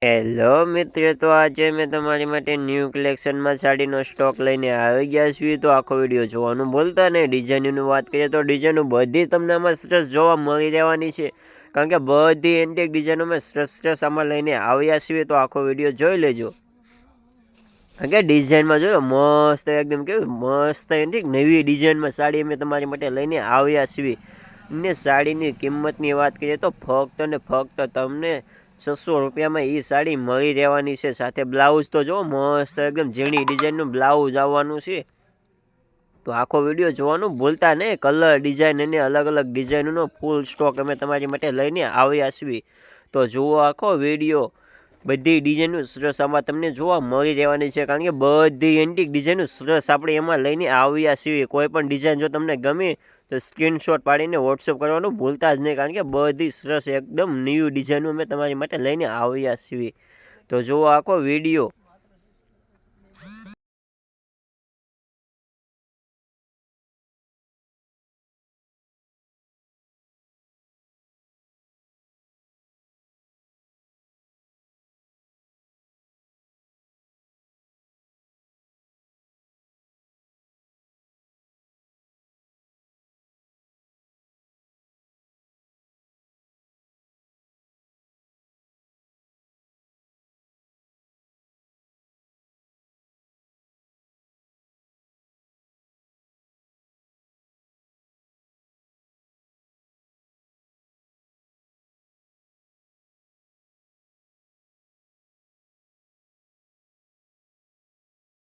Hello મિત્રો, તો આજે મેં તમારી માટે ન્યૂ કલેક્શનમાં સાડીનો સ્ટોક લઈને આવી ગયા છીએ. તો આખો વિડીયો જોવાનું ભૂલતા નહીં. ડિઝાઇનની વાત કરીએ તો ડિઝાઇનો બધી તમને આમાં સરસ જોવા મળી રહેવાની છે, કારણ કે બધી એન્ટિક ડિઝાઇનોમાં સરસ આમાં લઈને આવ્યા છીએ. તો આખો વિડીયો જોઈ લેજો, કારણ કે ડિઝાઇનમાં જોયો મસ્ત એકદમ કેવી મસ્ત એન્ટિક નવી ડિઝાઇનમાં સાડી અમે તમારી માટે લઈને આવ્યા છીએ. ને સાડીની કિંમતની વાત કરીએ તો ફક્ત ને ફક્ત તમને 600 રૂપિયામાં એ સાડી મળી રહેવાની છે. સાથે બ્લાઉઝ તો જો મસ્ત એકદમ ઝીણી ડિઝાઇનનું બ્લાઉઝ આવવાનું છે. તો આખો વિડીયો જોવાનું ભૂલતા નહીં. કલર ડિઝાઇન અને અલગ અલગ ડિઝાઇનનો ફૂલ સ્ટોક અમે તમારી માટે લઈને આવ્યા છીએ. તો જુઓ આખો વિડીયો. બધી ડિઝાઇનો સરસ આમાં તમને જોવા મળી રહેવાની છે, કારણ કે બધી એન્ટિક ડિઝાઇનો સરસ આપણે એમાં લઈને આવ્યા છીએ. કોઈ પણ ડિઝાઇન જો તમને ગમે તો સ્ક્રીનશોટ પાડીને વોટ્સઅપ કરવાનું ભૂલતા જ નહીં, કારણ કે બધી સરસ એકદમ ન્યૂ ડિઝાઇનો મેં તમારી માટે લઈને આવ્યા છીએ. તો જુઓ આખો વિડીયો.